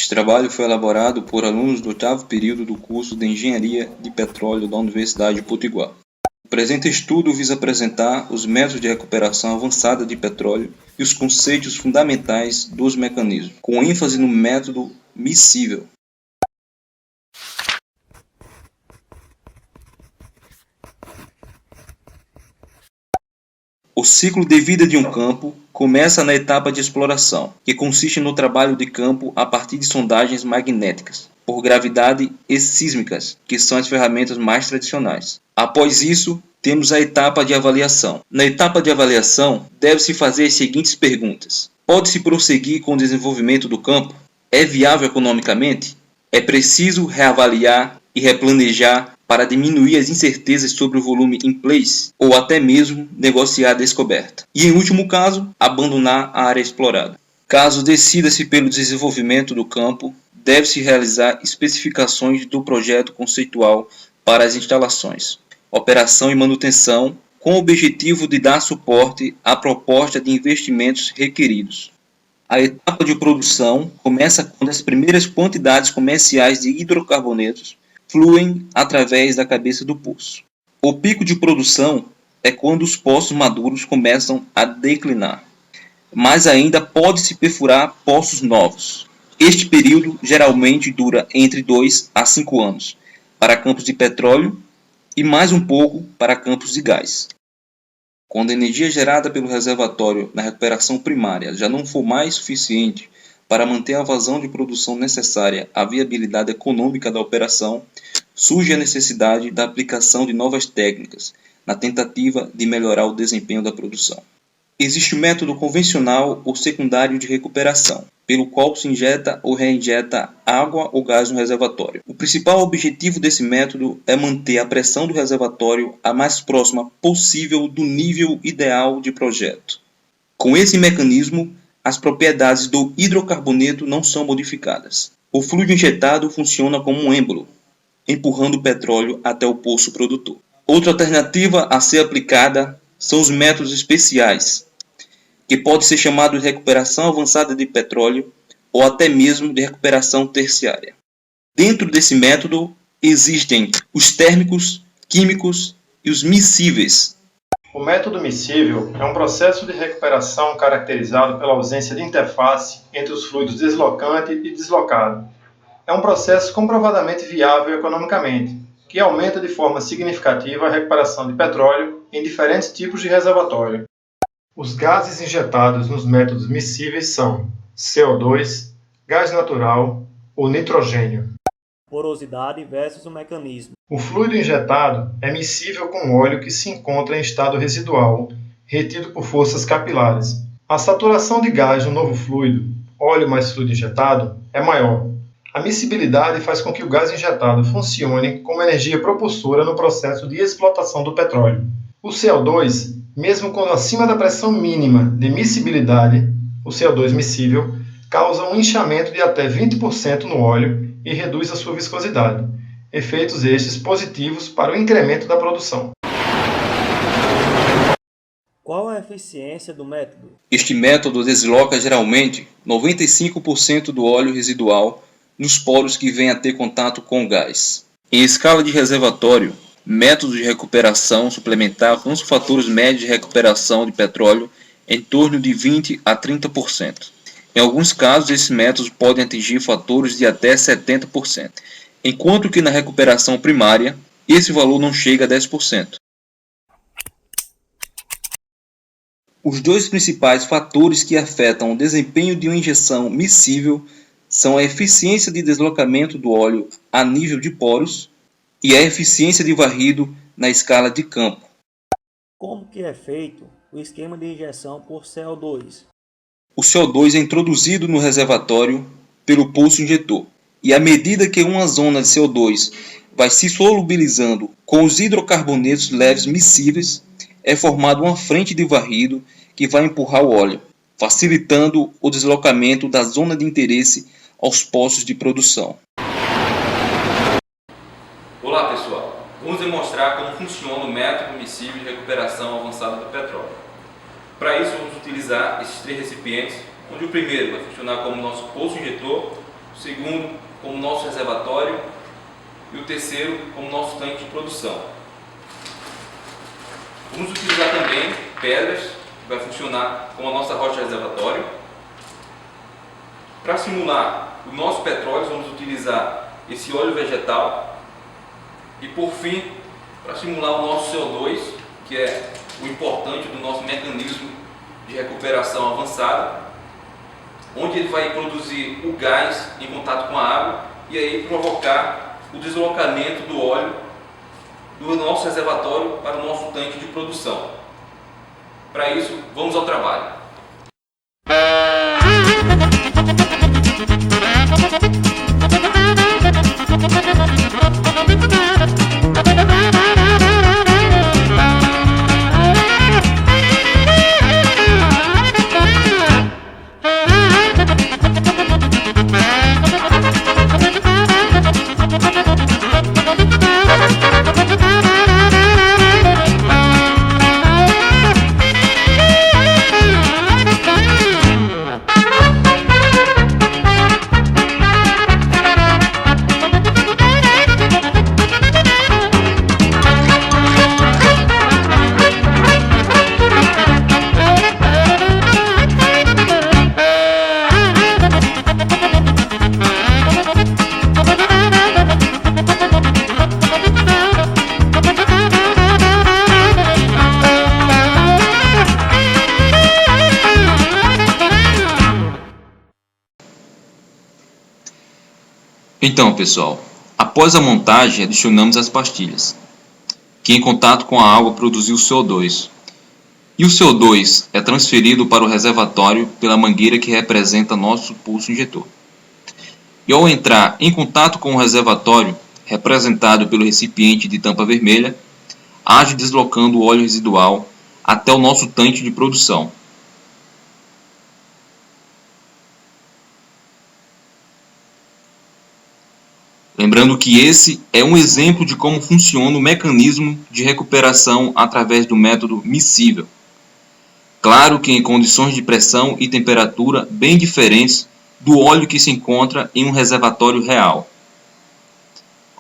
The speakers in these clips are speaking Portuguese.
Este trabalho foi elaborado por alunos do 8º período do curso de Engenharia de Petróleo da Universidade de Potiguar. O presente estudo visa apresentar os métodos de recuperação avançada de petróleo e os conceitos fundamentais dos mecanismos, com ênfase no método miscível. O ciclo de vida de um campo começa na etapa de exploração, que consiste no trabalho de campo a partir de sondagens magnéticas, por gravidade e sísmicas, que são as ferramentas mais tradicionais. Após isso, temos a etapa de avaliação. Na etapa de avaliação, deve-se fazer as seguintes perguntas: pode-se prosseguir com o desenvolvimento do campo? É viável economicamente? É preciso reavaliar e replanejar para diminuir as incertezas sobre o volume in place ou até mesmo negociar a descoberta. E em último caso, abandonar a área explorada. Caso decida-se pelo desenvolvimento do campo, deve-se realizar especificações do projeto conceitual para as instalações, operação e manutenção, com o objetivo de dar suporte à proposta de investimentos requeridos. A etapa de produção começa quando as primeiras quantidades comerciais de hidrocarbonetos fluem através da cabeça do poço. O pico de produção é quando os poços maduros começam a declinar, mas ainda pode-se perfurar poços novos. Este período geralmente dura entre 2 a 5 anos para campos de petróleo e mais um pouco para campos de gás. Quando a energia gerada pelo reservatório na recuperação primária já não for mais suficiente para manter a vazão de produção necessária à viabilidade econômica da operação, surge a necessidade da aplicação de novas técnicas na tentativa de melhorar o desempenho da produção. Existe o método convencional ou secundário de recuperação, pelo qual se injeta ou reinjeta água ou gás no reservatório. O principal objetivo desse método é manter a pressão do reservatório a mais próxima possível do nível ideal de projeto. Com esse mecanismo, as propriedades do hidrocarboneto não são modificadas. O fluido injetado funciona como um êmbolo, empurrando o petróleo até o poço produtor. Outra alternativa a ser aplicada são os métodos especiais, que pode ser chamado de recuperação avançada de petróleo ou até mesmo de recuperação terciária. Dentro desse método existem os térmicos, químicos e os miscíveis. O método miscível é um processo de recuperação caracterizado pela ausência de interface entre os fluidos deslocante e deslocado. É um processo comprovadamente viável economicamente, que aumenta de forma significativa a recuperação de petróleo em diferentes tipos de reservatório. Os gases injetados nos métodos miscíveis são CO2, gás natural ou nitrogênio. Porosidade versus o mecanismo. O fluido injetado é miscível com óleo que se encontra em estado residual, retido por forças capilares. A saturação de gás no novo fluido, óleo mais fluido injetado, é maior. A miscibilidade faz com que o gás injetado funcione como energia propulsora no processo de explotação do petróleo. O CO2, mesmo quando acima da pressão mínima de miscibilidade, o CO2 miscível, causa um inchamento de até 20% no óleo e reduz a sua viscosidade. Efeitos estes positivos para o incremento da produção. Qual é a eficiência do método? Este método desloca geralmente 95% do óleo residual nos poros que vêm a ter contato com o gás. Em escala de reservatório, métodos de recuperação suplementar alcançam fatores médios de recuperação de petróleo em torno de 20 a 30%. Em alguns casos, esses métodos podem atingir fatores de até 70%, enquanto que na recuperação primária, esse valor não chega a 10%. Os dois principais fatores que afetam o desempenho de uma injeção miscível são a eficiência de deslocamento do óleo a nível de poros e a eficiência de varrido na escala de campo. Como que é feito o esquema de injeção por CO2? O CO2 é introduzido no reservatório pelo poço injetor, e à medida que uma zona de CO2 vai se solubilizando com os hidrocarbonetos leves miscíveis, é formada uma frente de varrido que vai empurrar o óleo, facilitando o deslocamento da zona de interesse aos poços de produção. Olá pessoal, vamos demonstrar como funciona o método miscível de recuperação avançada do petróleo. Para isso vamos utilizar esses três recipientes, onde o primeiro vai funcionar como nosso poço injetor, o segundo como nosso reservatório e o terceiro como nosso tanque de produção. Vamos utilizar também pedras, que vai funcionar como a nossa rocha de reservatório. Para simular o nosso petróleo, vamos utilizar esse óleo vegetal. E por fim, para simular o nosso CO2, que é o importante do nosso mecanismo de recuperação avançada, onde ele vai produzir o gás em contato com a água e aí provocar o deslocamento do óleo do nosso reservatório para o nosso tanque de produção. Para isso, vamos ao trabalho. Então, pessoal, após a montagem, adicionamos as pastilhas, que em contato com a água produziu CO2. E o CO2 é transferido para o reservatório pela mangueira que representa nosso pulso injetor. E ao entrar em contato com o reservatório, representado pelo recipiente de tampa vermelha, age deslocando o óleo residual até o nosso tanque de produção. Lembrando que esse é um exemplo de como funciona o mecanismo de recuperação através do método miscível. Claro que em condições de pressão e temperatura bem diferentes do óleo que se encontra em um reservatório real.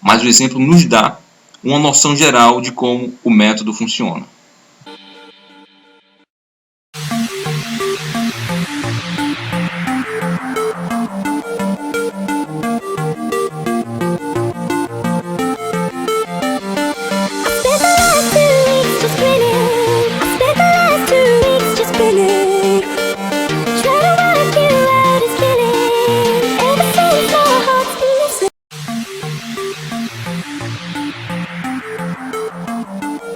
Mas o exemplo nos dá uma noção geral de como o método funciona.